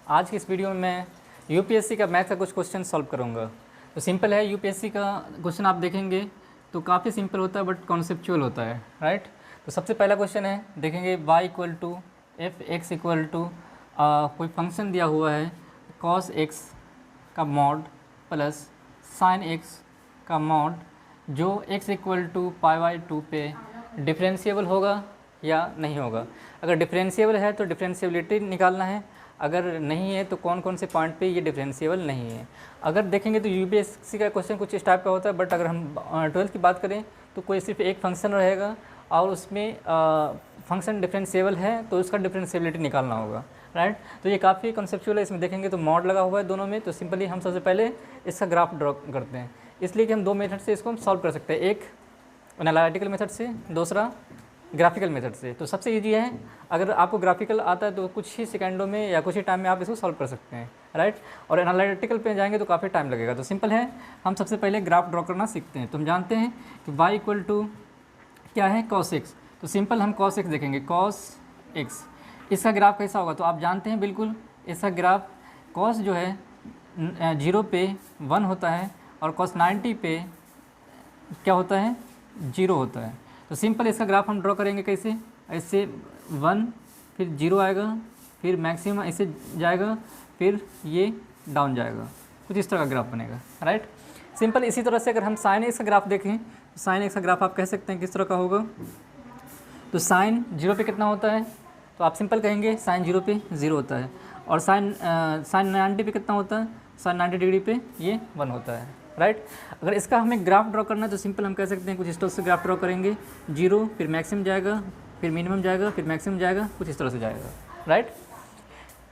आज की इस वीडियो में मैं यूपीएससी का मैथ का कुछ क्वेश्चन सॉल्व करूंगा। तो सिंपल है, यूपीएससी का क्वेश्चन आप देखेंगे तो काफ़ी सिंपल होता है बट कॉन्सेप्चुअल होता है, राइट। तो सबसे पहला क्वेश्चन है, देखेंगे y equal to F X equal to कोई फंक्शन दिया हुआ है cos x का मॉड प्लस sin x का मॉड, जो x इक्वल टू π/2 पे डिफरेंशिएबल होगा या नहीं होगा। अगर डिफरेंशिएबल है तो डिफरेंशिएबिलिटी निकालना है, अगर नहीं है तो कौन कौन से पॉइंट पे ये डिफरेंशिएबल नहीं है। अगर देखेंगे तो यूपीएससी का क्वेश्चन कुछ इस टाइप का होता है, बट अगर हम 12th की बात करें तो कोई सिर्फ एक फंक्शन रहेगा और उसमें फंक्शन डिफरेंशिएबल है तो उसका डिफरेंशिएबिलिटी निकालना होगा, राइट। तो ये काफ़ी कॉन्सेप्चुअल है। इसमें देखेंगे तो मॉड लगा हुआ है दोनों में, तो सिंपली हम सबसे पहले इसका ग्राफ ड्रॉ करते हैं, इसलिए कि हम दो मेथड से इसको हम सॉल्व कर सकते हैं, एक एनालिटिकल मेथड से, दूसरा ग्राफिकल मेथड से। तो सबसे इजी है, अगर आपको ग्राफिकल आता है तो कुछ ही सेकंडों में या कुछ ही टाइम में आप इसको सॉल्व कर सकते हैं, राइट। और एनालिटिकल पे जाएंगे तो काफ़ी टाइम लगेगा। तो सिंपल है, हम सबसे पहले ग्राफ ड्रॉ करना सीखते हैं। तो हम जानते हैं कि y इक्वल टू क्या है, cos x। तो सिंपल हम cos x देखेंगे, cos x इसका ग्राफ कैसा होगा। तो आप जानते हैं बिल्कुल, इसका ग्राफ cos जो है 0 पे 1 होता है और cos 90 पे क्या होता है, 0 होता है। तो सिंपल इसका ग्राफ हम ड्रॉ करेंगे कैसे, ऐसे 1 फिर 0 आएगा, फिर मैक्सिमम ऐसे जाएगा, फिर ये डाउन जाएगा, कुछ इस तरह का ग्राफ बनेगा, राइट। सिंपल इसी तरह से अगर हम साइन एक्स का ग्राफ देखें तो साइन एक्स का ग्राफ आप कह सकते हैं किस तरह का होगा। तो साइन 0 पे कितना होता है, तो आप सिंपल कहेंगे साइन 0 पे 0 होता है, और साइन 90 पे कितना होता है, साइन 90 डिग्री पे ये 1 होता है, राइट। अगर इसका हमें ग्राफ ड्रॉ करना है तो सिंपल हम कह सकते हैं कुछ इस तरह से ग्राफ ड्रॉ करेंगे, 0 फिर मैक्सिमम जाएगा, फिर मिनिमम जाएगा, फिर मैक्सिमम जाएगा, कुछ इस तरह से जाएगा, राइट।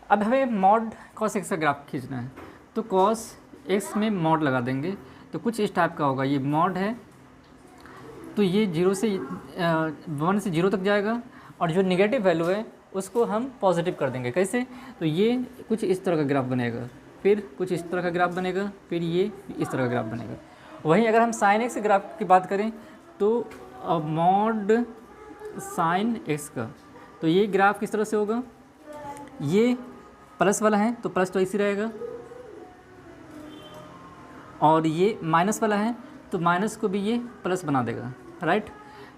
अब हमें मॉड cos x का ग्राफ खींचना है, तो cos x में मॉड लगा देंगे, तो कुछ इस टाइप का होगा। ये मॉड है तो ये 0 से 1 से 0 तक जाएगा, और जो निगेटिव वैल्यू है उसको हम पॉजिटिव कर देंगे। कैसे, तो ये कुछ इस तरह का ग्राफ बनेगा, फिर कुछ इस तरह का ग्राफ बनेगा, फिर ये इस तरह का ग्राफ बनेगा। वहीं अगर हम साइन एक्स ग्राफ की बात करें तो मॉड साइन एक्स का, तो ये ग्राफ किस तरह से होगा, ये प्लस वाला है तो प्लस तो ऐसे रहेगा, और ये माइनस वाला है तो माइनस को भी ये प्लस बना देगा, राइट।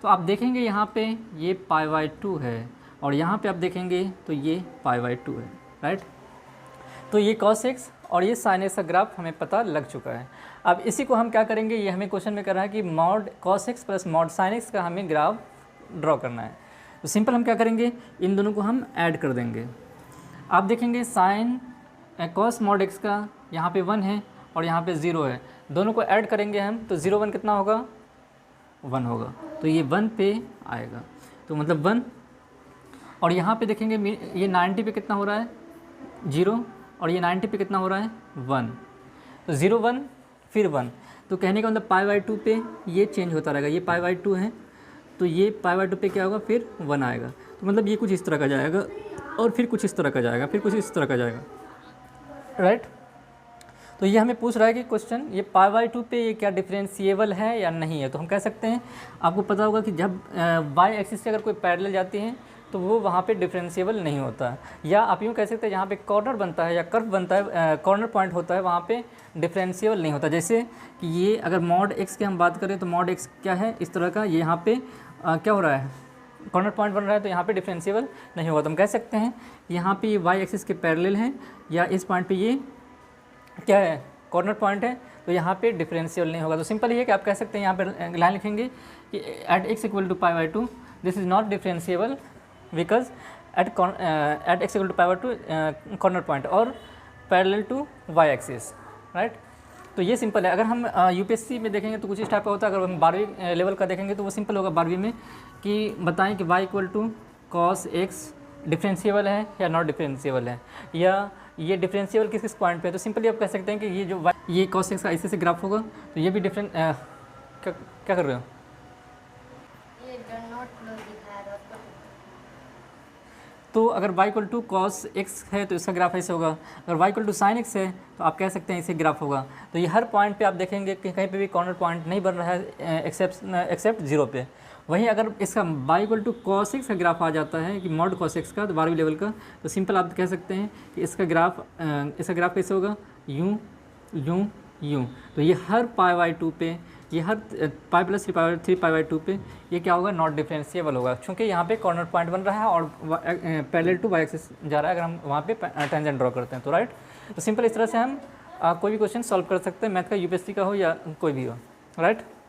तो आप देखेंगे यहाँ पे ये π/2 है, और यहाँ पे आप देखेंगे तो ये π/2 है, राइट। तो ये cos x और ये sin x का ग्राफ हमें पता लग चुका है। अब इसी को हम क्या करेंगे, ये हमें क्वेश्चन में कर रहा है कि mod cos x plus mod sin x का हमें ग्राफ ड्रॉ करना है। तो सिंपल हम क्या करेंगे, इन दोनों को हम ऐड कर देंगे। आप देखेंगे साइन cos मॉड x का यहाँ पे 1 है और यहाँ पे 0 है, दोनों को ऐड करेंगे हम, तो 0 1 कितना होगा, 1 होगा, तो ये 1 पे आएगा, तो मतलब 1। और यहाँ पे देखेंगे ये 90 पे कितना हो रहा है, 0, और ये 90 पे कितना हो रहा है, 1, तो 0 1 फिर 1, तो कहने का मतलब π/2 पे ये चेंज होता रहेगा। ये π/2 है तो ये π/2 पे क्या होगा, फिर 1 आएगा, तो मतलब ये कुछ इस तरह का जाएगा, और फिर कुछ इस तरह का जाएगा, फिर कुछ इस तरह का जाएगा, राइट। तो ये हमें पूछ रहा है कि क्वेश्चन ये π/2 पे ये क्या डिफरेंशिएबल है या नहीं है। तो हम कह सकते हैं, आपको पता होगा कि जब y एक्सिस से अगर कोई पैरेलल जाती है तो वो वहाँ पे डिफरेंशिएबल नहीं होता, या आप यूँ कह सकते हैं जहाँ पे कॉर्नर बनता है या कर्व बनता है, कॉर्नर पॉइंट होता है, वहाँ पे डिफरेंशिएबल नहीं होता। जैसे कि ये अगर मॉड x की हम बात करें तो मॉड x क्या है, इस तरह का, ये यहाँ पे क्या हो रहा है, कॉर्नर पॉइंट बन रहा है, तो यहाँ पे डिफरेंशिएबल नहीं होगा। तो हम कह सकते हैं यहाँ पे ये y एक्सिस के पैरेलल है, या इस पॉइंट पे ये क्या है, कॉर्नर पॉइंट है, तो यहाँ पे डिफरेंशिएबल नहीं होगा। तो सिंपल ये है कि आप कह सकते हैं, यहाँ पे लाइन लिखेंगे कि at x equal to π/2 this is not differentiable because at x equal to π/2 corner point और parallel to y axis, right. तो ये सिंपल है। अगर हम यूपीएससी में देखेंगे तो कुछ इस टाइप का होता है। अगर हम 12वीं लेवल का देखेंगे तो वो सिंपल होगा 12वीं में, कि बताएं कि y equal to cos x differentiable है या नॉट डिफरेंशिएबल है, या ये डिफरेंशिएबल किस किस पॉइंट पे है। तो सिंपली आप कह सकते हैं कि ये जो ये cos x का ऐसे से ग्राफ होगा, तो ये भी डिफरेंट क्या कर रहे हो, तो अगर y equal to cos x है तो इसका ग्राफ ऐसे होगा, अगर y equal to sin x है तो आप कह सकते हैं इसे ग्राफ होगा। तो ये हर पॉइंट पे आप देखेंगे कि कहीं पे भी कॉर्नर पॉइंट नहीं बन रहा है एक्सेप्ट 0 पे, वहीं अगर इसका y equal to cos x का ग्राफ आ जाता है कि मॉड cos x का, तो 12वीं लेवल का, तो सिंपल आप कह सकते हैं कि इसका ग्राफ कैसे होगा, यूँ यूँ यूँ। तो ये हर π/2 पे, ये हर पाई प्लस 3π/2 पे ये क्या होगा, नॉट डिफरेंशिएबल होगा, क्योंकि यहाँ पे कॉर्नर पॉइंट बन रहा है और पैरेलल टू y एक्सिस जा रहा है, अगर हम वहाँ पे टेंजेंट ड्रॉ करते हैं तो राइट। तो सिंपल इस तरह से हम कोई भी क्वेश्चन सॉल्व कर सकते हैं, मैथ का यूपीएससी का हो या कोई भी हो, राइट।